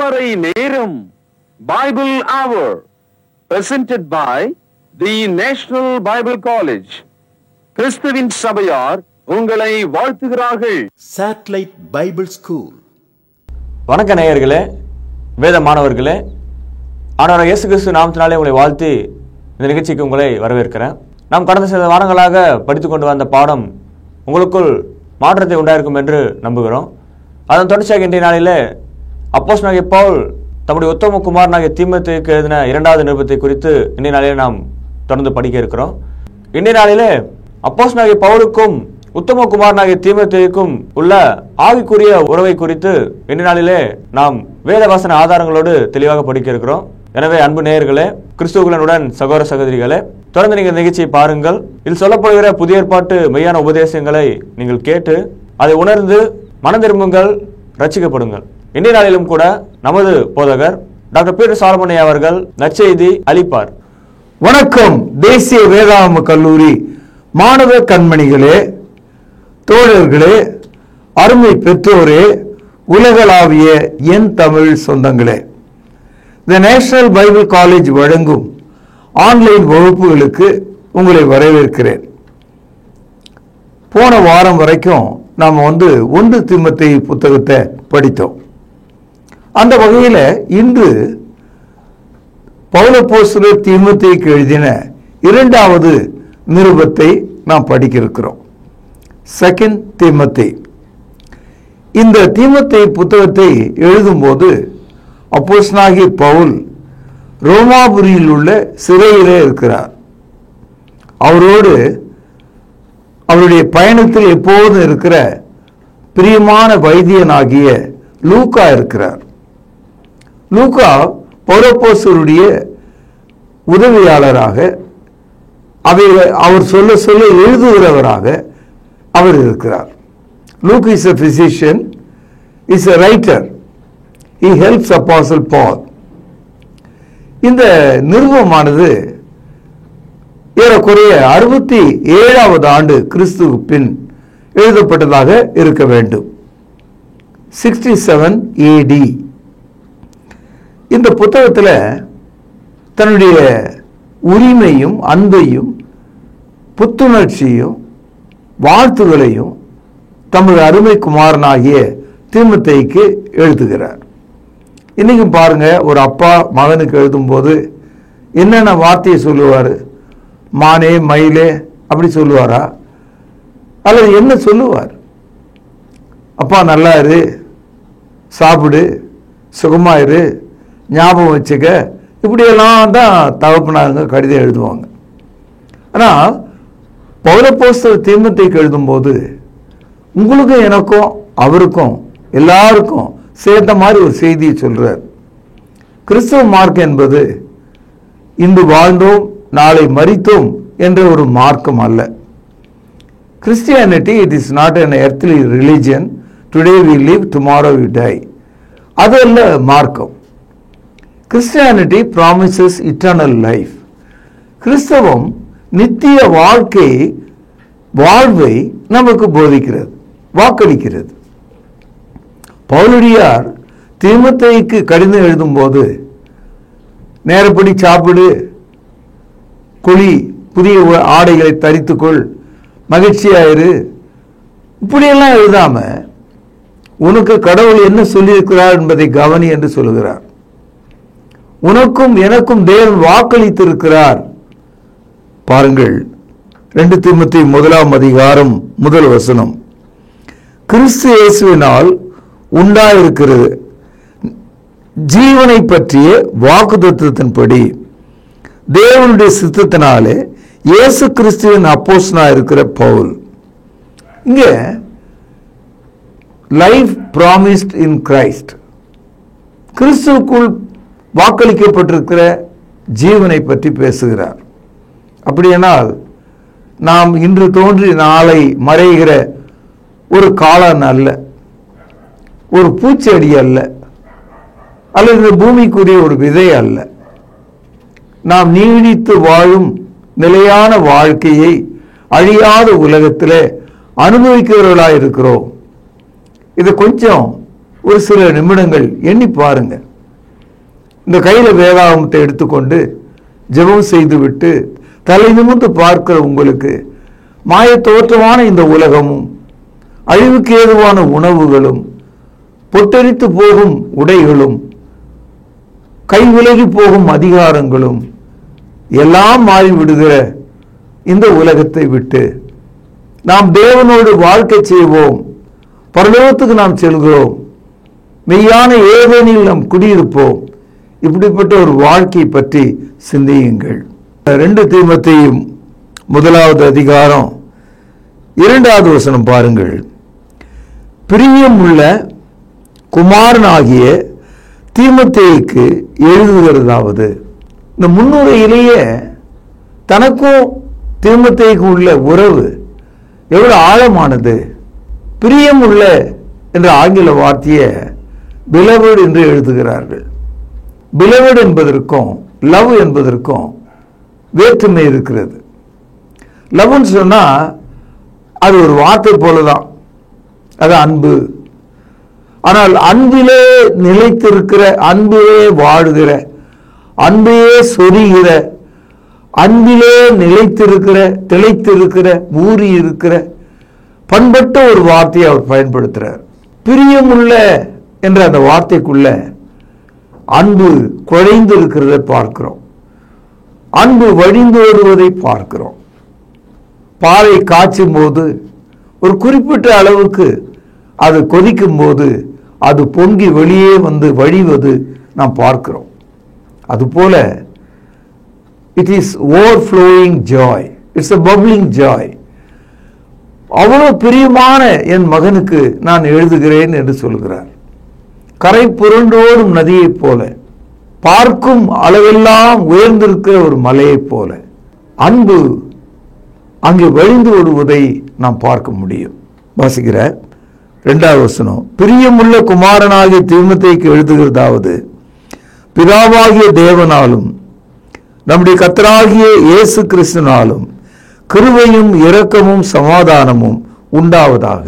காலை நேரம் பைபிள் அவர் presented by the National Bible College. கிறிஸ்துவின் சபையார் உங்களை வாழ்த்துகிறார்கள். Satellite Bible School. வணக்க நேயர்களே, வேத மாணவர்களே, ஆண்டவர் இயேசு கிறிஸ்து நாமத்தினாலே உங்களை வாழ்த்தி இந்த நிகழ்ச்சிக்கு உங்களை வரவேற்கிறேன். நாம் கடந்த சில வாரங்களாக படித்து கொண்டு வந்த பாடம் உங்களுக்குள் மாற்றத்தை உண்டாயிருக்கும் என்று நம்புகிறோம். அதன் தொடர்ச்சியாக இன்றைய நாளிலே அப்போஸ்தலனாகிய பவுல் தம்முடைய உத்தம குமாரனாகிய தீமோத்தேயுக்கு எழுதின 2வது நிருபத்தை குறித்து இன்றைய நாளிலே நாம் தொடர்ந்து படிக்க இருக்கிறோம். இன்றைய நாளிலே அப்போஸ்தலனாகிய பவுலுக்கும் உத்தம குமாரனாகிய தீமோத்தேயுக்கும் உள்ள ஆவிக்குரிய உறவை குறித்து இன்றைய நாளிலே நாம் வேதவசன ஆதாரங்களோடு தெளிவாக படிக்க இருக்கிறோம். எனவே அன்பு நேயர்களே, கிறிஸ்துவுடன் சகோதர சகோதரிகளே, தொடர்ந்து நீங்கள் நிகழ்ச்சியை பாருங்கள். இதில் சொல்லப்படுகிற புதிய ஏற்பாட்டு மெய்யான உபதேசங்களை நீங்கள் கேட்டு அதை உணர்ந்து மனம் திரும்புங்கள், ரட்சிக்கப்படுங்கள். இன்றைய நாளிலும் கூட நமது போதகர் டாக்டர் பீட்டர் சாலமன் அவர்கள் நற்செய்தி அளிப்பார். வணக்கம். தேசிய வேதாகம கல்லூரி மாணவ கண்மணிகளே, தோழர்களே, அருமை பெற்றோரே, உலகளாவிய என் தமிழ் சொந்தங்களே, தி நேஷனல் பைபிள் காலேஜ் வழங்கும் ஆன்லைன் வகுப்புகளுக்கு உங்களை வரவேற்கிறேன். போன வாரம் வரைக்கும் நாம் 1 தீமோத்தேயு புத்தகத்தை படித்தோம். அந்த வகையில் இன்று பவுலப்போஸ்தலர் தீமோத்தேயுக்கு எழுதின 2வது நிருபத்தை நாம் படிக்க இருக்கிறோம். 2 தீமோத்தேயு. இந்த தீமோத்தேயு புத்தகத்தை எழுதும்போது அப்போஸ்தலனாகிய பவுல் ரோமாபுரியில் உள்ள சிறையிலே இருக்கிறார். அவரோடு அவருடைய பயணத்தில் எப்போதும் இருக்கிற பிரியமான வைத்தியனாகிய லூக்கா இருக்கிறார். லூக்கா பவுலப்போஸ்தலருடைய உதவியாளராக, அவர் சொல்ல சொல்ல எழுதுகிறவராக அவர் இருக்கிறார். Luke is a physician, is a writer. He helps Apostle Paul. இந்த நிருபமானது ஏறக்குறைய 67வது ஆண்டு கிறிஸ்துவுக்கு பின் எழுதப்பட்டதாக இருக்க வேண்டும். 67 AD. இந்த புத்தகத்தில் தன்னுடைய உரிமையும் அன்பையும் புத்துணர்ச்சியும் வாழ்த்துகளையும் தமது அருமை குமாரனாகிய தீமோத்தேயுக்கு எழுதுகிறார். இன்னைக்கும் பாருங்க, ஒரு அப்பா மகனுக்கு எழுதும்போது என்னென்ன வார்த்தையை சொல்லுவார்? மானே, மயிலே அப்படி சொல்லுவாரா? அல்லது என்ன சொல்லுவார்? அப்பா நல்லா இரு, சாப்பிடு, சுகமாயிரு, ஞாபகம் வச்சுக்க, இப்படியெல்லாம் தான் தகப்பனாருங்க கடிதம் எழுதுவாங்க. ஆனால் பவுலப்போஸ்தலர் தீமோத்தேயுக்கு எழுதும்போது உங்களுக்கும் எனக்கும் அவருக்கும் எல்லாருக்கும் சேர்த்த மாதிரி ஒரு செய்தியை சொல்றார். கிறிஸ்தவ மார்க்கம் என்பது இன்று வாழ்ந்தோம் நாளை மரித்தோம் என்ற ஒரு மார்க்கம் அல்ல. Christianity, it is not an earthly religion. Today we live, tomorrow we die. அது அல்ல மார்க்கம். Christianity promises eternal life. கிறிஸ்தவம் நித்திய வாழ்வை நமக்கு போதிக்கிறது, வாக்களிக்கிறது. பவுலடியார் தீமோத்தேயுக்கு கடிதம் எழுதும்போது நேரப்படி சாப்பிடு, குளி, புதிய ஆடைகளை தரித்துக்கொள், மகிழ்ச்சியாயிரு, இப்படியெல்லாம் எழுதாம உனக்கு கடவுள் என்ன சொல்லியிருக்கிறார் என்பதை கவனி என்று சொல்லுகிறார். உனக்கும் எனக்கும் தேவன் வாக்களித்திருக்கிறார். பாருங்கள், 2 தீமோத்தேயு 1ஆம் அதிகாரம் 1 வசனம். கிறிஸ்து இயேசுவினால் உண்டாயிருக்கிறது ஜீவனை பற்றிய வாக்குத்தத்தத்தின்படி தேவனுடைய சித்தத்தினாலே இயேசு கிறிஸ்துவின் அப்போஸ்தலனாக இருக்கிற பவுல். இங்க லைஃப் ப்ராமிஸ்ட் இன் கிரைஸ்ட், கிறிஸ்துவுக்குள் வாக்களிக்கப்பட்டிருக்கிற ஜீவனை பற்றி பேசுகிறார். அப்படியானால் நாம் இன்று தோன்றி நாளை மறைகிற ஒரு காளான் அல்ல, ஒரு பூச்செடி அல்ல, அல்லது பூமிக்குரிய ஒரு விதை அல்ல. நாம் நீடித்து வாழும் நிலையான வாழ்க்கையை அழியாத உலகத்திலே அனுபவிக்கிறவர்களாக இருக்கிறோம். இதை கொஞ்சம் ஒரு சில நிமிடங்கள் எண்ணி பாருங்க. இந்த கையில வேதாகமத்தை எடுத்துக்கொண்டு ஜெபம் செய்துவிட்டு தலை நிமிர்ந்து பார்க்கிற உங்களுக்கு மாய தோற்றமான இந்த உலகமும் அழிவுக்கு ஏதுவான உணவுகளும் பொட்டரித்து போகும் உடைகளும் கை விலகி போகும் அதிகாரங்களும் எல்லாம் மாறிவிடுகிற இந்த உலகத்தை விட்டு நாம் தேவனோடு வாழ்க்கை செய்வோம், பரலோகத்துக்கு நாம் செல்கிறோம், மெய்யான ஏதேனில் நாம் குடியிருப்போம். இப்படிப்பட்ட ஒரு வாழ்க்கை பற்றி சிந்தியுங்கள். 2 தீமோத்தேயும் 1வது அதிகாரம் 2வது வசனம் பாருங்கள். பிரியமுள்ள குமாரனாகிய தீமோத்தேயுக்கு எழுதுகிறதாவது. இந்த முன்னுரையிலேயே தனக்கும் தீமோத்தேயுக்கும் உள்ள உறவு எவ்வளவு ஆழமானது. பிரியமுள்ள என்ற ஆங்கில வார்த்தையை பிலவட் என்று எழுதுகிறார்கள். பிலவட் என்பதற்கும் லவ் என்பதற்கும் வேற்றுமை இருக்கிறது. லவ்னு சொன்னா அது ஒரு வார்த்தை போலதான், அது அன்பு. ஆனால் அன்பிலே நிலைத்திருக்கிற, அன்பிலே வாழுகிற, அன்பையே சொரிகிற, அன்பிலே திளைத்திருக்கிற ஊறி இருக்கிற பண்பட்ட ஒரு வார்த்தையை அவர் பயன்படுத்துறார். பிரியமுள்ள என்ற அந்த வார்த்தைக்குள்ள அன்பு குழைந்து இருக்கிறதை பார்க்கிறோம், அன்பு வழிந்து வருவதை பார்க்கிறோம். பாலை காய்ச்சும் போது ஒரு குறிப்பிட்ட அளவுக்கு அது கொதிக்கும் போது அது பொங்கி வெளியே வந்து வழிவது நாம் பார்க்கிறோம். அதுபோல it is overflowing Joy, it's a bubbling joy. அவ்வளவு பிரியமான என் மகனுக்கு நான் எழுதுகிறேன் என்று சொல்கிறார். கரை புரண்டோடும் நதியைப் போல, பார்க்கும் அளவெல்லாம் உயர்ந்திருக்கிற ஒரு மலையைப் போல அன்பு அங்கே வழிந்து ஓடுவதை நாம் பார்க்க முடியும். வாசிக்கிற 2வது வசனம். பிரியமுள்ள குமாரனாகிய தீமோத்தேயுக்கு எழுதுகிறதாவது, பிதாவாகிய தேவனாலும் நம்முடைய கர்த்தராகிய இயேசு கிறிஸ்துவினாலும் கிருபையும் இரக்கமும் சமாதானமும் உண்டாவதாக.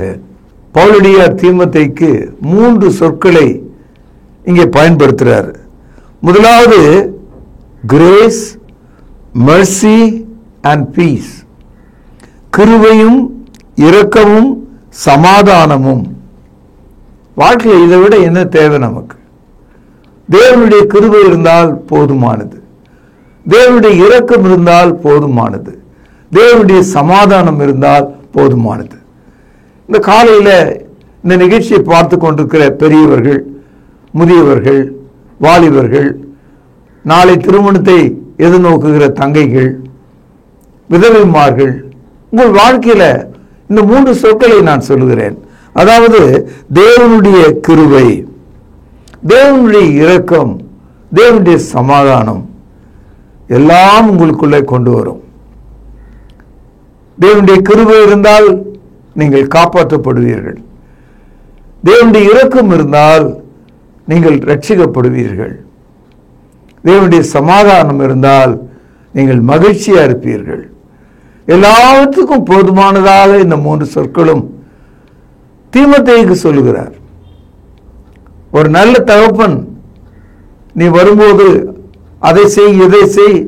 பவுலடியார் தீமோத்தேயுக்கு 3 சொற்களை இங்கே பயன்படுத்துகிறார். முதலாவது கிரேஸ், மெர்சி அண்ட் பீஸ். கிருபையும் இரக்கமும் சமாதானமும். வாழ்க்கையில் இதை விட என்ன தேவை நமக்கு? தேவனுடைய கிருபை இருந்தால் போதுமானது, தேவனுடைய இரக்கம் இருந்தால் போதுமானது, தேவனுடைய சமாதானம் இருந்தால் போதுமானது. இந்த காலையில் இந்த நிகழ்ச்சியை பார்த்து கொண்டிருக்கிற பெரியவர்கள், முதியவர்கள், வாலிபர்கள், நாளை திருமணத்தை எதிர்நோக்குகிற தங்கைகள், விதவைமார்கள், உங்கள் வாழ்க்கையில இந்த 3 சொற்களை நான் சொல்லுகிறேன். அதாவது தேவனுடைய கிருபை, தேவனுடைய இரக்கம், தேவனுடைய சமாதானம் எல்லாம் உங்களுக்குள்ளே கொண்டு வரும். தேவனுடைய கிருபை இருந்தால் நீங்கள் காப்பாற்றப்படுவீர்கள், தேவனுடைய இரக்கம் இருந்தால் நீங்கள் ரட்சிக்கப்படுவீர்கள், தேவனுடைய சமாதானம் இருந்தால் நீங்கள் மகிழ்ச்சியா இருப்பீர்கள். எல்லாவற்றுக்கும் போதுமானதாக இந்த 3 சொற்களும் தீமோத்தேயுக்கு சொல்லுகிறார். ஒரு நல்ல தகப்பன், நீ வரும்போது அதை செய் இதை செய்,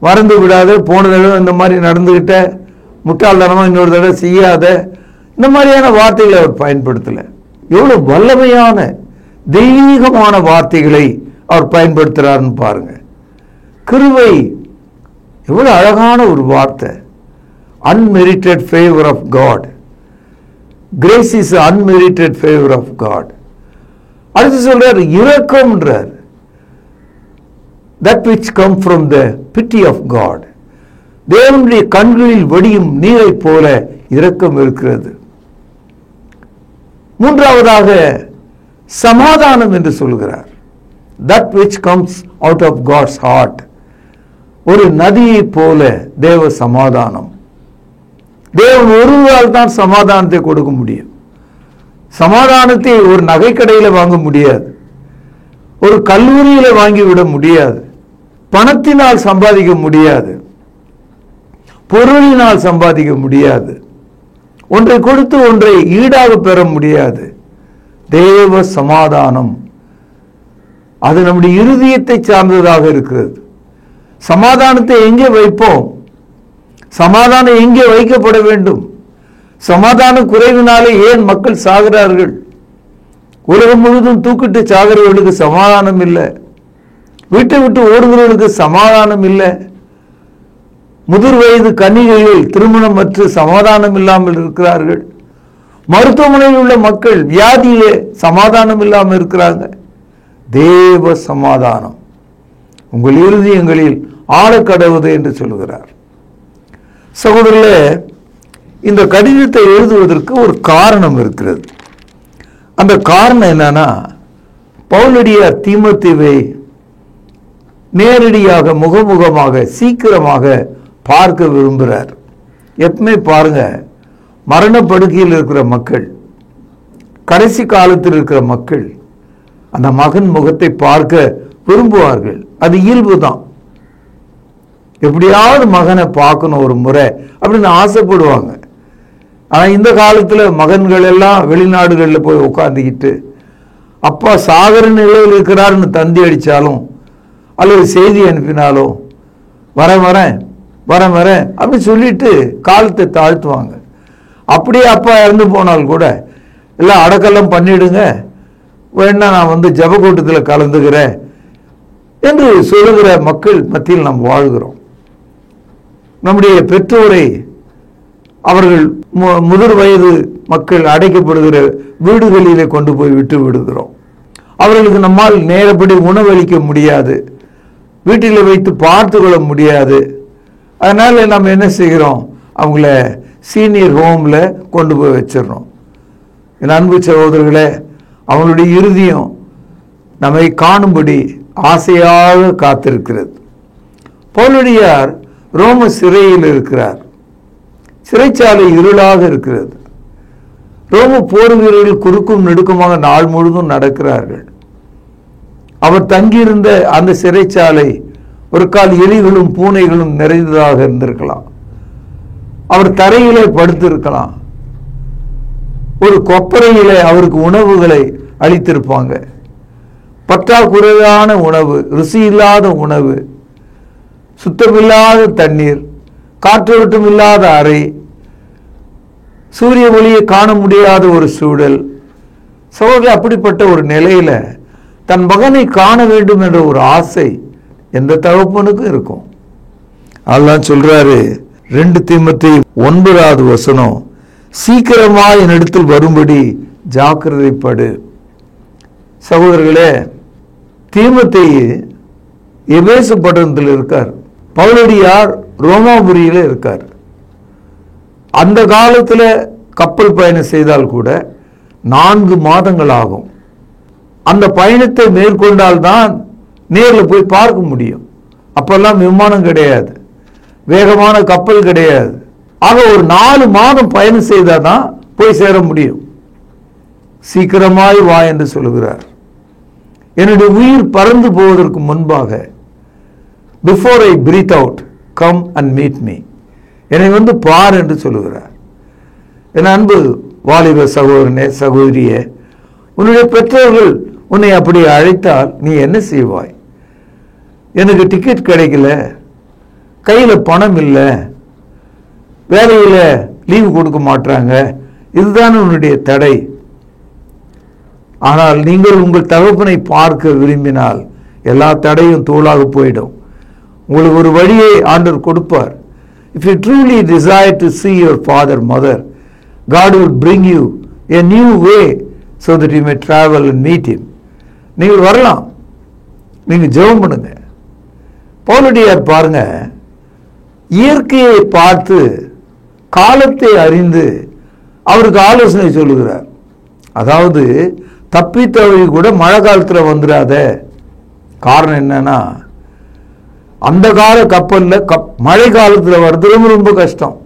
மறந்து விடாத, போன தடவை இந்த மாதிரி நடந்துகிட்ட, முட்டாள்தனமா இன்னொரு தடவை செய்யாத, இந்த மாதிரியான வார்த்தைகளை அவர் பயன்படுத்தல. எவ்வளவு வல்லமையான தெய்வீகமான வார்த்தைகளை அவர் பயன்படுத்துறாருன்னு பாருங்க. கிருபை எவ்வளவு அழகான ஒரு வார்த்தை. unmerited favor of God. Grace is unmerited favor of God. அடுத்து சொல்றார் இரக்கம்ன்றார், that which come from the pity of God. தேவனுடைய கண்களில் வடியும் நீரை போல இரக்கம் இருக்கிறது. மூன்றாவதாக சமாதானம் என்று சொல்கிறார், that which comes out of God's heart. ஒரு நதியை போல தேவ சமாதானம். தேவன் ஒருவரால் தான் சமாதானத்தை கொடுக்க முடியும். சமாதானத்தை ஒரு நகைக்கடையில் வாங்க முடியாது, ஒரு கல்லூரியில் வாங்கிவிட முடியாது, பணத்தினால் சம்பாதிக்க முடியாது, பொருளினால் சம்பாதிக்க முடியாது, ஒன்றை கொடுத்து ஒன்றை ஈடாக பெற முடியாது. தேவ சமாதானம் அது நம்முடைய இருதயத்தை சார்ந்ததாக இருக்கிறது. சமாதானத்தை எங்கே வைப்போம்? சமாதானம் எங்கே வைக்கப்பட வேண்டும்? சமாதான குறைவினாலே ஏன் மக்கள் சாகிறார்கள்? உலகம் முழுவதும் தூக்கிட்டு சாகிறவர்களுக்கு சமாதானம் இல்லை, வீட்டை விட்டு ஓடுகிறவர்களுக்கு சமாதானம் இல்லை, முதிர் வயது கன்னிகைகள் திருமணம் மற்றும் சமாதானம் இல்லாமல் இருக்கிறார்கள், மருத்துவமனையில் உள்ள மக்கள் வியாதியிலே சமாதானம் இல்லாமல் இருக்கிறாங்க. தேவ சமாதானம் உங்கள் இருதயங்களில் ஆழக்கடவுது என்று சொல்கிறார். சகோதரர்களே, இந்த கடிதத்தை எழுதுவதற்கு ஒரு காரணம் இருக்கிறது. அந்த காரணம் என்னன்னா, பவுலடியார் தீமோத்தேயுவை நேரடியாக முகமுகமாக சீக்கிரமாக பார்க்க விரும்புகிறார். எப்பவுமே பாருங்க, மரணப்படுக்கையில் இருக்கிற மக்கள், கடைசி காலத்தில் இருக்கிற மக்கள் அந்த மகன் முகத்தை பார்க்க விரும்புவார்கள். அது இயல்பு தான். எப்படியாவது மகனை பார்க்கணும் ஒரு முறை அப்படின்னு ஆசைப்படுவாங்க. ஆனால் இந்த காலத்தில் மகன்கள் எல்லாம் வெளிநாடுகளில் போய் உட்காந்துக்கிட்டு அப்பா சாகர நிலையில் இருக்கிறாருன்னு தந்தி அடித்தாலும் அல்லது செய்தி அனுப்பினாலும் வரேன் வரேன் அப்படின்னு சொல்லிட்டு காலத்தை தாழ்த்துவாங்க. அப்படியே அப்பா இறந்து போனால் கூட எல்லாம் அடக்கெல்லாம் பண்ணிடுங்க, வேணா நான் ஜபக்கூட்டத்தில் கலந்துக்கிறேன் என்று சொல்லுகிற மக்கள் மத்தியில் நாம் வாழ்கிறோம். நம்முடைய பெற்றோரை அவர்கள் முதிர் வயது மக்கள் அடைக்கப்படுகிற வீடுகளிலே கொண்டு போய் விட்டு விடுகிறோம். அவர்களுக்கு நம்மால் நேரப்படி உணவளிக்க முடியாது, வீட்டில் வைத்து பார்த்து கொள்ள முடியாது. அதனால நம்ம என்ன செய்கிறோம், அவங்கள சீனியர் ஹோம்ல கொண்டு போய் வச்சிடறோம். என் அன்பு சகோதரர்களே, அவங்களுடைய இருதயம் நம்மை காணும்படி ஆசையாக காத்திருக்கிறது. பவுலடியார் ரோம சிறையில் இருக்கிறார். சிறைச்சாலை இருளாக இருக்கிறது. ரோம போர் வீரர்கள் குறுக்கும் நெடுக்குமாக நாள் முழுதும் நடக்கிறார்கள். அவர் தங்கியிருந்த அந்த சிறைச்சாலை ஒரு கால் எலிகளும் பூனைகளும் நிறைந்ததாக இருந்திருக்கலாம். அவர் தரையிலே படுத்திருக்கலாம். ஒரு கொப்பரையிலே அவருக்கு உணவுகளை அளித்திருப்பாங்க. பற்றாக்குறையான உணவு, ருசி இல்லாத உணவு, சுத்தமில்லாத தண்ணீர், காற்றோட்டம் இல்லாத அறை, சூரிய ஒளியை காண முடியாத ஒரு சூழல். சகோதரர், அப்படிப்பட்ட ஒரு நிலையில தன் மகனை காண வேண்டும் என்ற ஒரு ஆசை எந்த தகப்பனுக்கும் இருக்கும். அல்லாஹ் சொல்றாரு 2 தீமோத்தேயு 9 சீக்கிரமா என்னிடத்தில் வரும்படி ஜாக்கிரதைப்படு. சகோதரர்களே, தீமோத்தேயு எபேசு பட்டணத்தில் இருக்கார், பவுலடியார் ரோமாபுரியில இருக்கார். அந்த காலத்தில் கப்பல் பயணம் செய்தால் கூட 4 மாதங்கள் ஆகும். அந்த பயணத்தை மேற்கொண்டால்தான் நேரில் போய் பார்க்க முடியும். அப்பெல்லாம் விமானம் கிடையாது, வேகமான கப்பல் கிடையாது. ஆக ஒரு 4 மாதம் பயணம் செய்தாதான் போய் சேர முடியும். சீக்கிரமாய் வா என்று சொல்லுகிறார். என்னுடைய உயிர் பறந்து போவதற்கு முன்பாக, before I breathe out, come and meet me, என்னை பார் என்று சொல்லுகிறார். என் அன்பு வாலிப சகோதரனே, சகோதரியே, உன்னுடைய பெற்றோர்கள் உன்னை அப்படி அழைத்தால் நீ என்ன செய்வாய்? எனக்கு டிக்கெட் கிடைக்கல, கையில் பணம் இல்லை, வேலையில் லீவு கொடுக்க மாட்டாங்க, இதுதான் உன்னுடைய தடை. ஆனால் நீங்கள் உங்கள் தகப்பனை பார்க்க விரும்பினால் எல்லா தடையும் தூளாக போயிடும். உங்களுக்கு ஒரு வழியை ஆண்டவர் கொடுப்பார். If you truly desire to see your father, mother, God will bring you a new way so that you may travel and meet him. நீங்கள் வரலாம், நீங்க ஜெபம் பண்ணுங்க. பவுலடியார் பாருங்க, இயற்கையை பார்த்து காலத்தை அறிந்து அவருக்கு ஆலோசனை சொல்லுகிறார். அதாவது தப்பித்தவழி கூட மழை காலத்தில் வந்துடாத. காரணம் என்னன்னா, அந்த கால கப்பலில் மழை காலத்தில் வர்றது ரொம்ப ரொம்ப கஷ்டம்.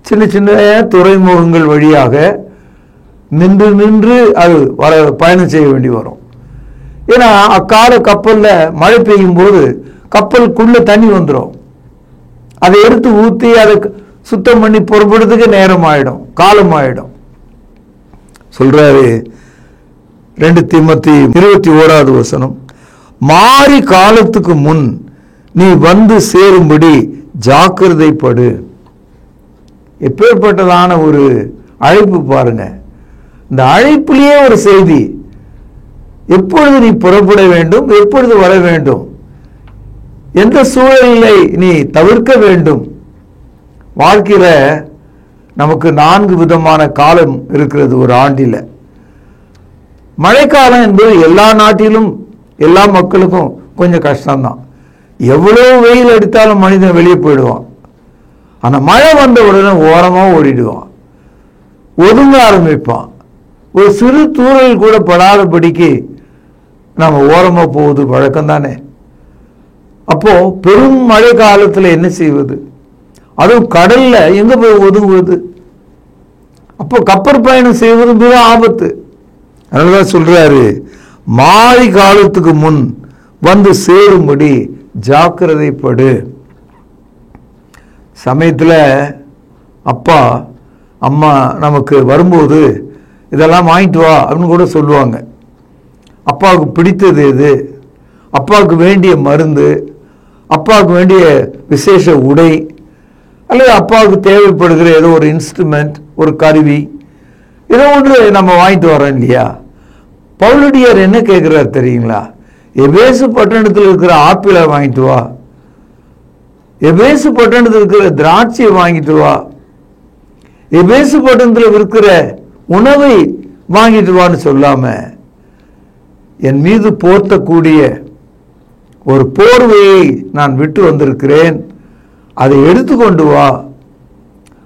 சின்ன சின்ன துறைமுகங்கள் வழியாக நின்று அது பயணம் செய்ய வேண்டி வரும். ஏன்னா அக்கால கப்பலில் மழை பெய்யும் போது கப்பலுக்குள்ள தண்ணி வந்துடும். அதை எடுத்து ஊற்றி அதை சுத்தம் பண்ணி புறப்படுறதுக்கு நேரம் ஆயிடும், காலம் ஆயிடும். சொல்றாரு, 2 தீமோத்தேயு 21வது வசனம், மாறி காலத்துக்கு முன் நீ வந்து சேரும்படி ஜாக்கிரதைப்படு. எப்பேற்பட்டதான ஒரு அழைப்பு பாருங்க. இந்த அழைப்பிலேயே ஒரு செய்தி, எப்பொழுது நீ புறப்பட வேண்டும், எப்பொழுது வர வேண்டும், எந்த சூழலை நீ தவிர்க்க வேண்டும். வாழ்க்கையில நமக்கு 4 விதமான காலம் இருக்கிறது ஒரு ஆண்டில. மழைக்காலம் என்பது எல்லா நாட்டிலும் எல்லா மக்களுக்கும் கொஞ்சம் கஷ்டம்தான். எவ்வளவு வெயில் அடித்தாலும் மனிதன் வெளியே போயிடுவான். ஆனா மழை வந்த உடனே ஓரமா ஓடிடுவான், ஒதுங்க ஆரம்பிப்பான். ஒரு சிறு தூரல் கூட படாதபடிக்கு நம்ம ஓரமா போவது வழக்கம் தானே. அப்போ பெரும் மழை காலத்துல என்ன செய்வது? அதுவும் கடல்ல எங்க போய் ஒதுங்குவது? அப்போ கப்பற் பயணம் செய்வது மிக ஆபத்து. அதனாலதான் சொல்றாரு, மாறி காலத்துக்கு முன் வந்து சேரும்படி ஜாக்கிரதைப்படு. சமயத்துல அப்பா அம்மா நமக்கு வரும்போது இதெல்லாம் வாங்கிட்டு வா அப்படின்னு கூட சொல்லுவாங்க. அப்பாவுக்கு பிடித்தது எது, அப்பாவுக்கு வேண்டிய மருந்து, அப்பாவுக்கு வேண்டிய விசேஷ உடை, அல்லது அப்பாவுக்கு தேவைப்படுகிற ஏதோ ஒரு இன்ஸ்ட்ருமெண்ட், ஒரு கருவி, ஏதோ ஒன்று நம்ம வாங்கிட்டு வரோம் இல்லையா. பவுலடியார் என்ன கேட்கிறார் தெரியுங்களா? எபேசு பட்டணத்தில் இருக்கிற ஆப்பிளை வாங்கிட்டு வா, எபேசு பட்டணத்தில் இருக்கிற திராட்சையை வாங்கிட்டு வா, எபேசு பட்டணத்தில் இருக்கிற உணவை வாங்கிட்டு வான்னு சொல்லாம, என் மீது போர்த்தக்கூடிய ஒரு போர்வையை நான் விட்டு வந்திருக்கிறேன், அதை எடுத்துக்கொண்டு வா,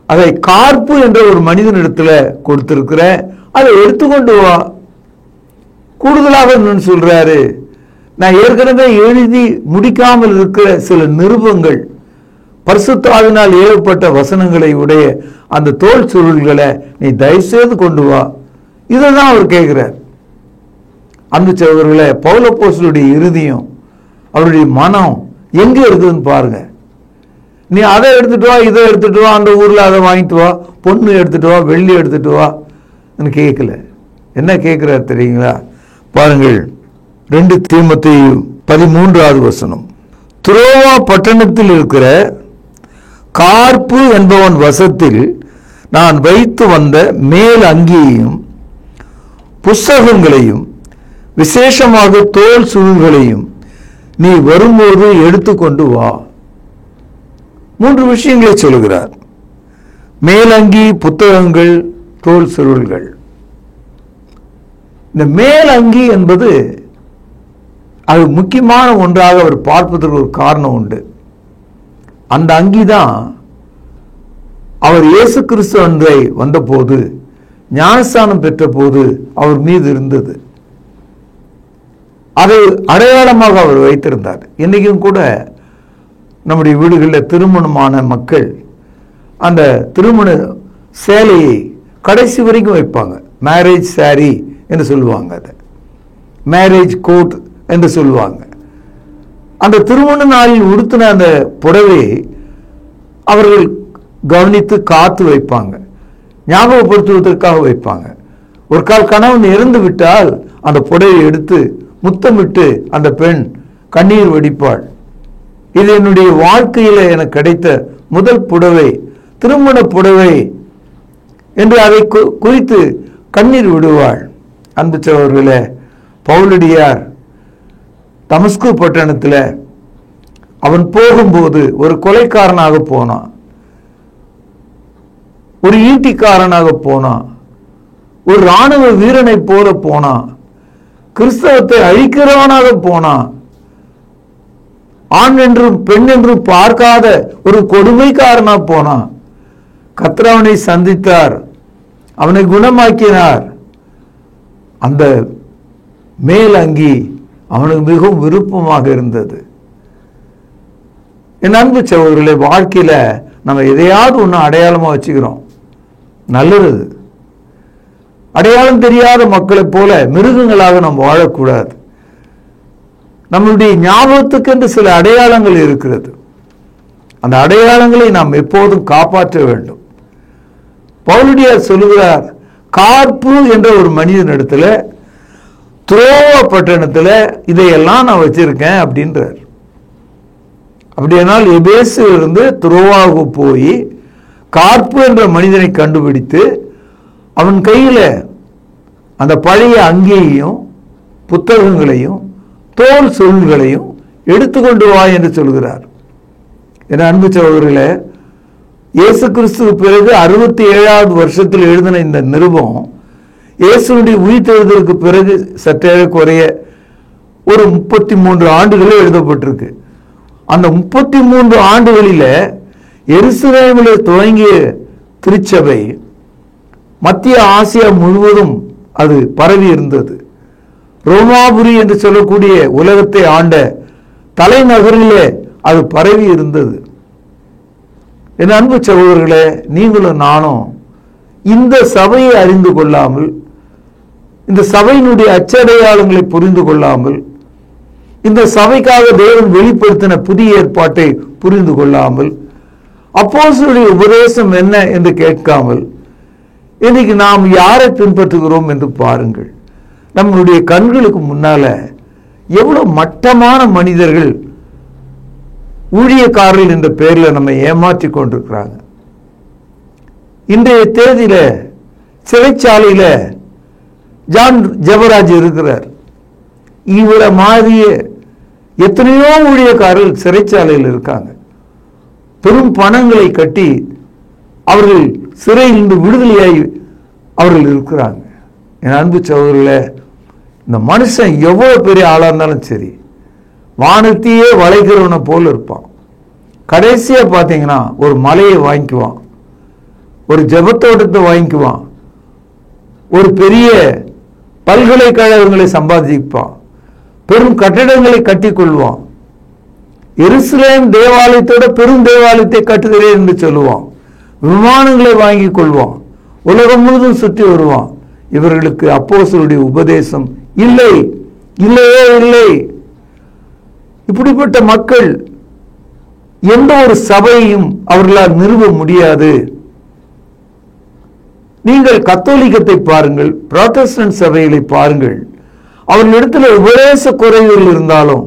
அதை கார்ப்பு என்ற ஒரு மனிதனிடத்துல கொடுத்திருக்கிறேன், அதை எடுத்துக்கொண்டு வா. கூடுதலாக சொல்றாரு, நான் ஏற்கனவே எழுதி முடிக்காமல் இருக்கிற சில நிருபங்கள், பரிசுத்த ஆவியினால் ஏவப்பட்ட வசனங்களை உடைய அந்த தோல் சுருள்களை நீ தயவு செய்து கொண்டு வா. இதைதான் அவர் கேட்கிறார். அன்பு சகோதரர்களே, பவுல் அப்போஸ்தலனுடைய இருதயம், அவருடைய மனம் எங்க இருக்குதுன்னு பாருங்க. நீ அதை எடுத்துட்டு வா, இதை எடுத்துட்டு வா, அந்த ஊர்ல அதை வாங்கிட்டு வா, பொண்ணு எடுத்துட்டு வா, வெள்ளி எடுத்துட்டு வா கேட்கல. என்ன கேட்கிறார் தெரியுங்களா? பாருங்கள், 2 தீமோத்தேயு 13வது வசனம், துரோவா பட்டணத்தில் இருக்கிற கார்ப்பு என்பவன் வசத்தில் நான் வைத்து வந்த மேல் அங்கியையும் புஸ்தகங்களையும் விசேஷமாக தோல் சுருள்களையும் நீ வரும்போது எடுத்துக்கொண்டு வா. 3 விஷயங்களை சொல்லுகிறார்: மேலங்கி, புத்தகங்கள், தோல் சுருள்கள். இந்த மேலங்கி என்பது அது முக்கியமான ஒன்றாக அவர் பார்ப்பதற்கு ஒரு காரணம் உண்டு. அந்த அங்கிதான் அவர் இயேசு கிறிஸ்து அன்றை வந்தபோது, ஞானஸ்தானம் பெற்ற போது அவர் மீது இருந்தது. அதை அடையாளமாக அவர் வைத்திருந்தார். இன்னைக்கும் கூட நம்முடைய வீடுகளில் திருமணமான மக்கள் அந்த திருமண சேலையை கடைசி வரைக்கும் வைப்பாங்க. மேரேஜ் சாரி என்று சொல்லுவாங்க, அதை மேரேஜ் கோட் என்று சொல்லுவாங்க. அந்த திருமண நாளில் உடுத்தின அந்த புடவை அவர்கள் கவனித்து காத்து வைப்பாங்க, ஞாபகப்படுத்துவதற்காக வைப்பாங்க. ஒரு கால் கணவன் இறந்து விட்டால் அந்த புடவை எடுத்து முத்தமிட்டு அந்த பெண் கண்ணீர் வடிப்பாள். இது என்னுடைய வாழ்க்கையில எனக்கு கிடைத்த முதல் புடவை, திருமண புடவை என்று அதை குறித்து கண்ணீர் விடுவாள். அன்பு சகோதரர்களே, பவுலடியார் தமஸ்கு பட்டணத்தில் அவன் போகும்போது ஒரு கொலைக்காரனாக போனான், ஒரு ஈட்டிக்காரனாக போனான், ஒரு இராணுவ வீரனை போல போனான், கிறிஸ்தவத்தை அழிக்கிறவனாக போனான், ஆண் என்றும் பெண் என்றும் பார்க்காத ஒரு கொடுமைக்காரனா போனான். கர்த்தர் அவனை சந்தித்தார், அவனை குணமாக்கினார். அந்த மேல் அங்கி அவனுக்கு மிகவும் விருப்பமாக இருந்தது. என் அன்பு சகோதரர்களே, வாழ்க்கையில நம்ம எதையாவது ஒன்று அடையாளமா வச்சுக்கிறோம், நல்லது. அடையாளம் தெரியாத மக்களை போல மிருகங்களாக நம்ம வாழக்கூடாது. நம்மளுடைய ஞாபகத்துக்கு என்று சில அடையாளங்கள் இருக்கிறது. அந்த அடையாளங்களை நாம் எப்போதும் காப்பாற்ற வேண்டும். பவுலடியார் சொல்லுகிறார், கார்ப்பு என்ற ஒரு மனிதனிடத்துல துரோவா பட்டணத்துல இதையெல்லாம் நான் வச்சிருக்கேன் அப்படின்றார். அப்படியானால் எபேசிலிருந்து துரோவாவுக்கு போய் கார்ப்பு என்ற மனிதனை கண்டுபிடித்து அவன் கையில அந்த பழைய அங்கியையும் புத்தகங்களையும் தோல் சுருள்களையும் எடுத்துக்கொண்டு வா என்று சொல்கிறார். என அன்பு சகோதரர்களே, இயேசு கிறிஸ்துவுக்கு பிறகு 67வது வருஷத்தில் எழுதின இந்த நிருபம் இயேசுடைய உயிர்த்தெழுதலுக்கு பிறகு சற்றே குறைய ஒரு 33 ஆண்டுகளே எழுதப்பட்டிருக்கு. அந்த 33 ஆண்டுகளில எருசலேமில் துவங்கிய திருச்சபை மத்திய ஆசியா முழுவதும் அது பரவி இருந்தது. ரோமாபுரி என்று சொல்லக்கூடிய உலகத்தை ஆண்ட தலைநகரிலே அது பரவி இருந்தது. என் அன்பு சகோதரர்களே, நீங்களும் நானும் இந்த சபையை அறிந்து கொள்ளாமல், இந்த சபையினுடைய அச்சடையாளங்களை புரிந்து கொள்ளாமல், இந்த சபைக்காக தேவன் வெளிப்படுத்தின புதிய ஏற்பாட்டை புரிந்து கொள்ளாமல், அப்போஸ்தலருடைய உபதேசம் என்ன என்று கேட்காமல் இன்னைக்கு நாம் யாரை பின்பற்றுகிறோம் என்று பாருங்கள். நம்மளுடைய கண்களுக்கு முன்னால எவ்வளவு மட்டமான மனிதர்கள் ஊழியக்காரர்கள் என்ற பெயரில் நம்ம ஏமாற்றி கொண்டிருக்கிறாங்க. இன்றைய தேதியில சிறைச்சாலையில ஜான் ஜெபராஜ் இருக்கிறார். இவரை மாதிரிய எத்தனையோ ஊழியக்காரர்கள் சிறைச்சாலையில் இருக்காங்க. பெரும் பணங்களை கட்டி அவர்கள் சிறையிலிருந்து விடுதலையாகி அவர்கள் இருக்கிறாங்க. என் அன்பு சகோதரர்களே, இந்த மனுஷன் எவ்வளவு பெரிய ஆளா இருந்தாலும் சரி, வானத்தையே வளைக்கிறவனை போல இருப்பான். கடைசியா பார்த்தீங்கன்னா ஒரு மலையை வாங்கிக்குவான், ஒரு ஜெபத்தோட்டத்தை வாங்கிக்குவான், ஒரு பெரிய பல்கலைக்கழகங்களை சம்பாதிப்பான், பெரும் கட்டிடங்களை கட்டி கொள்வான், எருசலேம் தேவாலயத்தோட பெரும் தேவாலயத்தை கட்டுகிறேன் என்று சொல்லுவான், விமானங்களை வாங்கி கொள்வான், உலகம் முழுவதும் சுற்றி வருவான். இவர்களுக்கு அப்போஸ்தலருடைய உபதேசம் இல்லை, இல்லையே இல்லை. இப்படிப்பட்ட மக்கள் எந்த ஒரு சபையையும் அவர்களால் நிறுவ முடியாது. நீங்கள் கத்தோலிக்கத்தை பாருங்கள், புராட்டஸ்டன்ட் சபைகளை பாருங்கள், அவர்களிடத்தில் உபதேச குறைவுகள் இருந்தாலும்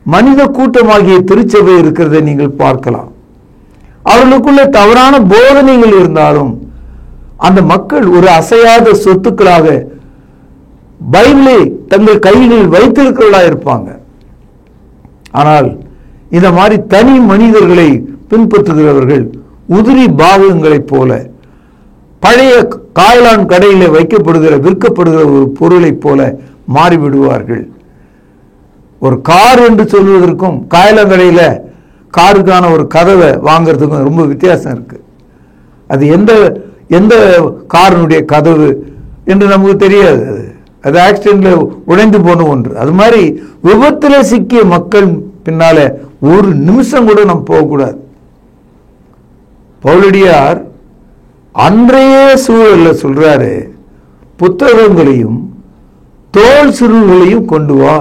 மனித கூட்டமாகிய திருச்சபை இருக்கிறதை நீங்கள் பார்க்கலாம். அவர்களுக்குள்ள தவறான போதனைகள் இருந்தாலும் அந்த மக்கள் ஒரு அசையாத சொத்துக்களாக பைபிளை தங்கள் கைகளில் வைத்திருக்கிறவர்களா இருப்பாங்க. ஆனால் இந்த மாதிரி தனி மனிதர்களை பின்பற்றுகிறவர்கள் உதிரி பாகங்களைப் போல, பழைய காயலான் கடையில் வைக்கப்படுகிற விற்கப்படுகிற ஒரு பொருளை போல மாறிவிடுவார்கள். ஒரு கார் என்று சொல்வதற்கும் காயலான் கடையில காருக்கான ஒரு கதவை வாங்கிறதுக்கும் ரொம்ப வித்தியாசம் இருக்கு. அது எந்த எந்த காரினுடைய கதவு என்று நமக்கு தெரியாது. அது ஆக்சிடென்ட்ல உடைந்து போன ஒன்று. அது மாதிரி விபத்துல சிக்கிய மக்கள் பின்னால ஒரு நிமிஷம் கூட நம்ம போகக்கூடாது. பவுலடியார் அன்றைய சூழல்ல சொல்றாரு, புத்தகங்களையும் தோல் சுருள்களையும் கொண்டு வா.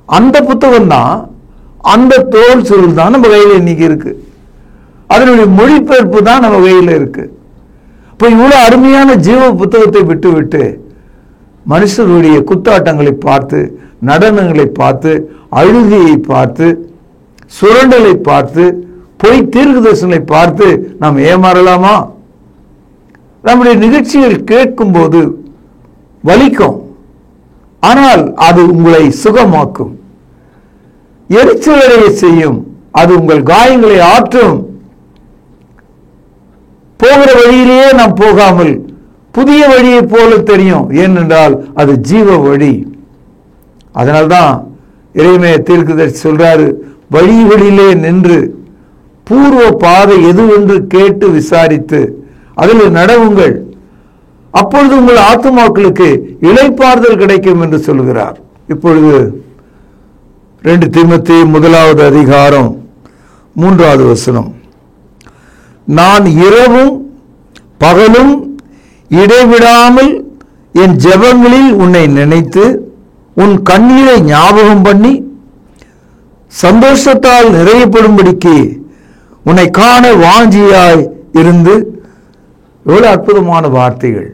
அந்த புத்தகம் தான், அந்த தோல் சுருள் தான் நம்ம கையில் இன்னைக்கு இருக்கு. அதனுடைய மொழிபெயர்ப்பு தான் நம்ம கையில் இருக்கு. இப்போ இவ்வளவு அருமையான ஜீவ புத்தகத்தை விட்டு விட்டு மனுஷருடைய குத்தாட்டங்களை பார்த்து, நடனங்களை பார்த்து, அழுகையை பார்த்து, சுரண்டலை பார்த்து, பொய் தீர்க்கதரிசனங்களை பார்த்து நாம் ஏமாறலாமா? நம்முடைய நிகழ்ச்சிகள் கேட்கும் போது வலிக்கும், ஆனால் அது உங்களை சுகமாக்கும். எரிச்சலடைய செய்யும், அது உங்கள் காயங்களை ஆற்றும். போகிற வழியிலேயே நாம் போகாமல் புதிய வழியை போல தெரியும், ஏனென்றால் அது ஜீவ வழி. அதனால்தான் எரேமியா தீர்க்கதரிசி சொல்றாரு, வழிகளிலே நின்று பூர்வ பாதை எதுவென்று கேட்டு விசாரித்து அதில் நடவுங்கள், அப்பொழுது உங்கள் ஆத்துமாக்களுக்கு இளைப்பாறுதல் கிடைக்கும் என்று சொல்கிறார். இப்பொழுது 2 தீமோத்தேயு 1வது அதிகாரம் 3வது வசனம். நான் இரவும் பகலும் இடைவிடாமல் என் ஜெபங்களில் உன்னை நினைத்து உன் கண்ணீரை ஞாபகம் பண்ணி சந்தோஷத்தால் நிறையப்படும்படிக்கு உன்னை காண வாஞ்சியாய் இருந்து. எவ்வளவு அற்புதமான வார்த்தைகள்!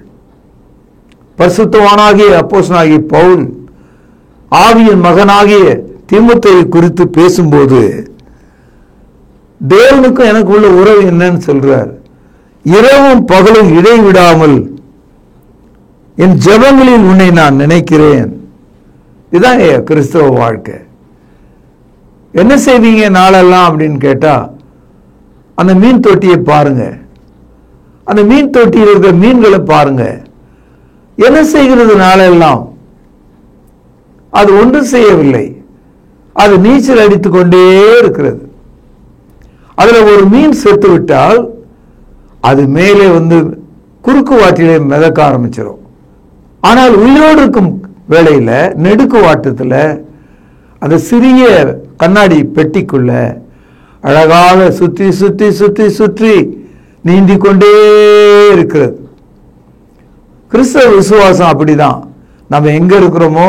பரிசுத்தவானாகிய அப்போஸ்தலனாகிய பவுல் ஆவியின் மகனாகிய தீமோத்தேயு குறித்து பேசும்போது தேவனுக்கும் எனக்கு உள்ள உறவு என்னன்னு சொல்றார். இரவும் பகலும் இடைவிடாமல் என் ஜெபங்களில் உன்னை நான் நினைக்கிறேன். இதுதான் கிறிஸ்தவ வாழ்க்கை. என்ன செய்வீங்க நாளெல்லாம் அப்படின்னு கேட்டா, அந்த மீன் தொட்டியை பாருங்க, அந்த மீன் தொட்டியில் இருக்கிற மீன்களை பாருங்க. என்ன செய்கிறது நாளெல்லாம்? அது ஒன்றும் செய்யவில்லை, அது நீச்சல் அடித்துக் கொண்டே இருக்கிறது. அதுல ஒரு மீன் செத்து விட்டால் அது மேலே வந்து குறுக்கு வாட்டிலே மிதக்க ஆரம்பிச்சிடும். ஆனால் உயிரோடு இருக்கும் வேளையில நெடுக்கு வாட்டத்துல அந்த சிறிய கண்ணாடி பெட்டிக்குள்ள அழகாக சுற்றி சுற்றி சுற்றி சுற்றி நீந்தி கொண்டே இருக்கிறது. கிறிஸ்தவ விசுவாசம் அப்படிதான். நம்ம எங்க இருக்கிறோமோ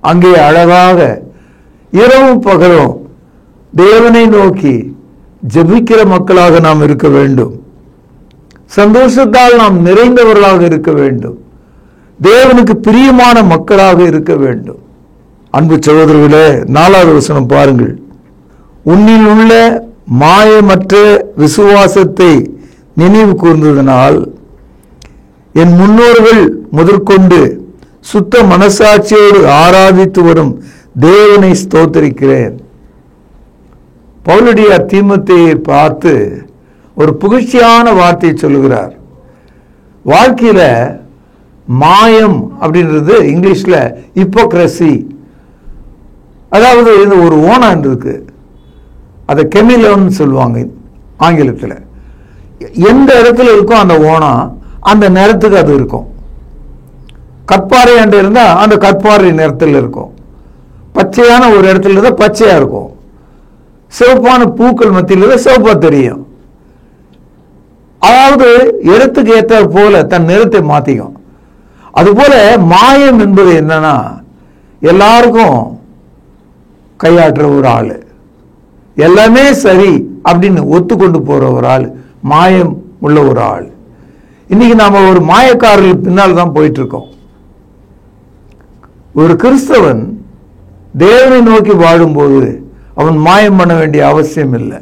அங்கே அழகாக இரவும் பகலும் தேவனை நோக்கி ஜெபிக்கிற மக்களாக நாம் இருக்க வேண்டும். சந்தோஷத்தால் நாம் நிறைந்தவர்களாக இருக்க வேண்டும். தேவனுக்கு பிரியமான மக்களாக இருக்க வேண்டும். அன்பு சகோதரர்களே, 4வது வசனம் பாருங்கள். உன்னில் உள்ள மாயமற்ற விசுவாசத்தை நினைவு கூர்ந்ததனால் என் முன்னோர்கள் முதற்கொண்டு சுத்த மனசாட்சியோடு ஆராதித்து வரும் தேவனை ஸ்தோத்திரிக்கிறேன். பவுலடியார் தீமோத்தேயை பார்த்து ஒரு புகழ்ச்சியான வார்த்தையை சொல்லுகிறார். வாழ்க்கையில மாயம் அப்படின்றது இங்கிலீஷ்ல ஹிப்போக்ரசி, அதாவது இது ஒரு ஓனான் இருக்கு, அதை கெமிலோன்னு சொல்லுவாங்க ஆங்கிலத்தில். எந்த இடத்துல இருக்கும் அந்த ஓனா, அந்த நிறத்துக்கு அது இருக்கும். கற்பாறை அண்டு இருந்தா அந்த கற்பாறை நிறத்தில் இருக்கும். பச்சையான ஒரு இடத்துல இருந்தால் பச்சையா இருக்கும். சிவப்பான பூக்கள் மத்தியில் இருந்தால் சிவப்பா தெரியும். அதாவது இடத்துக்கு ஏற்ற போல தன் நிறத்தை மாத்திக்கும். அதுபோல மாயம் என்பது என்னன்னா, எல்லாருக்கும் கையாற்றுற ஒரு ஆளு, எல்லாமே சரி அப்படின்னு ஒத்துக்கொண்டு போற ஒரு ஆள், மாயம் உள்ள ஒரு ஆள். இன்னைக்கு நாம ஒரு மாயக்காரர்கள் பின்னால் தான் போயிட்டு இருக்கோம். ஒரு கிறிஸ்தவன் தேவனை நோக்கி வாழும்போது அவன் மாயம் பண்ண வேண்டிய அவசியம் இல்லை.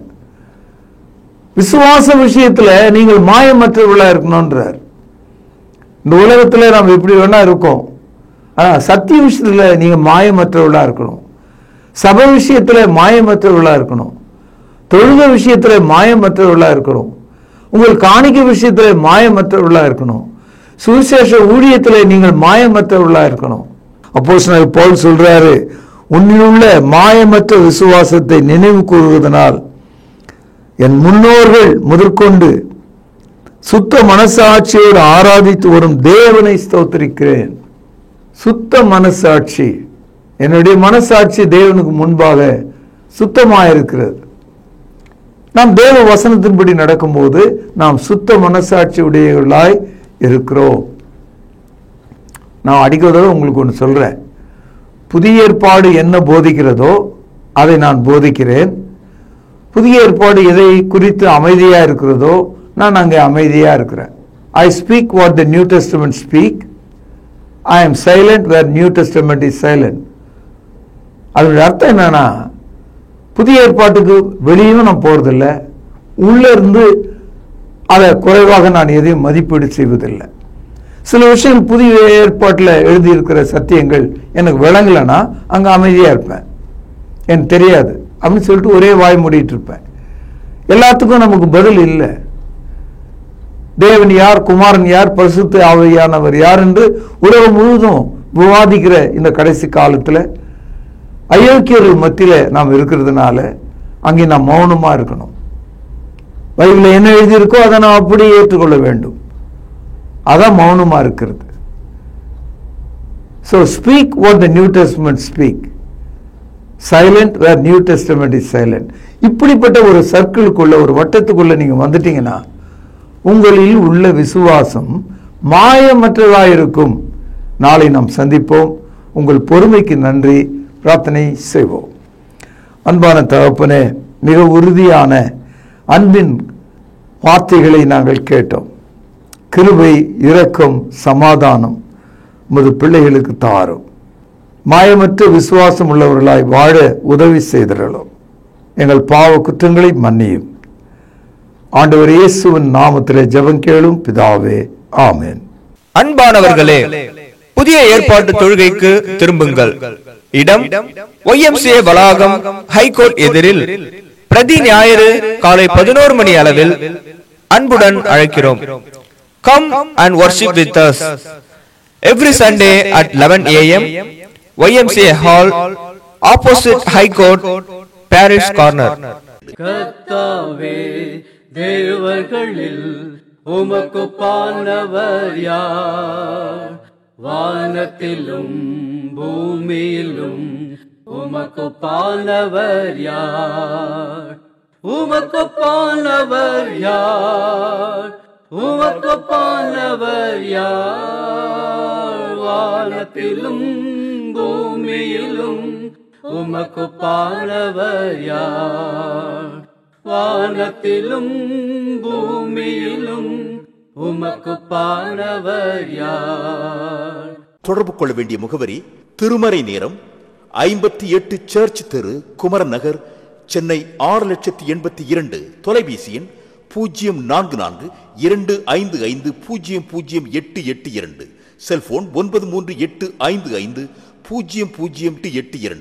விசுவாச விஷயத்துல நீங்கள் மாயமற்றவர்களா இருக்கணும்ன்றார். இந்த உலகத்துல நாம் எப்படி வேணா இருக்கோம், ஆனா சத்திய விஷயத்துல நீங்க மாயமற்றவர்களா இருக்கணும். சபை விஷயத்துல மாயமற்றவர்களா இருக்கணும். தொழுகை விஷயத்துல மாயமற்றவர்களா இருக்கணும். உங்கள் காணிக்கை விஷயத்துல மாயமற்றவர்களா இருக்கணும். சுவிசேஷ ஊழியத்துல நீங்கள் மாயமற்றவர்களா இருக்கணும். அப்போஸ்தலன் பவுல் சொல்றாரு, உன்னிலுள்ள மாயமற்ற விசுவாசத்தை நினைவு கூறுவதனால் என் முன்னோர்கள் முதற்கொண்டு சுத்த மனசாட்சியோடு ஆராதித்து வரும் தேவனை ஸ்தோத்திரிக்கிறேன். சுத்த மனசாட்சி, என்னுடைய மனசாட்சி தேவனுக்கு முன்பாக சுத்தமாயிருக்கிறது. நாம் தேவ வசனத்தின்படி நடக்கும்போது நாம் சுத்த மனசாட்சி உடையவர்களாய் இருக்கிறோம். நான் அடிக்கிறதோட உங்களுக்கு ஒன்று சொல்றேன். புதிய ஏற்பாடு என்ன போதிக்கிறதோ அதை நான் போதிக்கிறேன். புதிய ஏற்பாடு எதை குறித்து அமைதியா இருக்கிறதோ நான் அங்கே அமைதியா இருக்கிறேன். I speak what the New Testament speak. I am silent where New Testament is silent. அதனுடைய அர்த்தம் என்னன்னா, புதிய ஏற்பாட்டுக்கு வெளியும் நான் போறதில்லை, உள்ள இருந்து அதை குறைவாக நான் எதையும் மதிப்பீடு செய்வதில்லை. சில விஷயங்கள் புதிய ஏற்பாட்டில் எழுதியிருக்கிற சத்தியங்கள் எனக்கு விளங்கலைன்னா அங்கே அமைதியாக இருப்பேன், எனக்கு தெரியாது அப்படின்னு சொல்லிட்டு ஒரே வாய் மூடிட்டு இருப்பேன். எல்லாத்துக்கும் நமக்கு பதில் இல்லை. தேவன் யார், குமாரன் யார், பரிசுத்த ஆவியானவர் யார் என்று உலகம் முழுவதும் விவாதிக்கிற இந்த கடைசி காலத்தில் அயோக்கியர்கள் மத்தியில் நாம் இருக்கிறதுனால அங்கே நாம் மௌனமாக இருக்கணும். பைபிளில் என்ன எழுதியிருக்கோ அதை நாம் அப்படியே ஏற்றுக்கொள்ள வேண்டும். அதான் மௌனமா இருக்கிறது. So speak what the New Testament speak. Silent where New Testament is silent. இப்படிப்பட்ட ஒரு சர்க்கிளுக்குள்ள, ஒரு வட்டத்துக்குள்ள நீங்க வந்துட்டீங்கன்னா உங்களில் உள்ள விசுவாசம் மாயமற்றதாயிருக்கும். நாளை நாம் சந்திப்போம். உங்கள் பொறுமைக்கு நன்றி. பிரார்த்தனை செய்வோம். அன்பான தகப்பனே, மிக உறுதியான அன்பின் வார்த்தைகளை நாங்கள் கேட்டோம். கிருபை, இரக்கம், சமாதானம் உமது பிள்ளைகளுக்கு தாரும். மாயமற்ற விசுவாசம் உள்ளவர்களாய் வாழ உதவி செய்திடலும். எங்கள் பாவ குற்றங்களை மன்னியும். ஆண்டவர் இயேசுவின் நாமத்திலே ஜெபம் கேளும் பிதாவே, ஆமென். அன்பானவர்களே, புதிய ஏற்பாட்டு தொழுகைக்கு திரும்புங்கள். இடம் YMCA வளாகம், ஹைகோர்ட் எதிரில், பிரதி ஞாயிறு காலை 11 மணி அளவில் அன்புடன் அழைக்கிறோம். Come and worship with us every Sunday at 11 AM, YMCA Hall, opposite High Court, Parish Corner. கர்த்தாவே, தேவர்களில் உமக்கு பானவர் யார்? வானத்திலும் பூமியிலும் உமக்கு பானவர் யார்? உமக்கு பானவர் யார்? உமக்கு பானவர் யார்? வானத்திலும் பூமியிலும் உமக்கு பானவர் யார்? வானத்திலும் பூமியிலும் உமக்கு பானவர் யார்? தொடர்பு கொள்ள வேண்டிய முகவரி: திருமறை நேரம், 58 சர்ச் தெரு, குமரன் நகர், சென்னை 6,82,000. தொலைபேசி எண் 044255008882. செல்போன் 9385500882.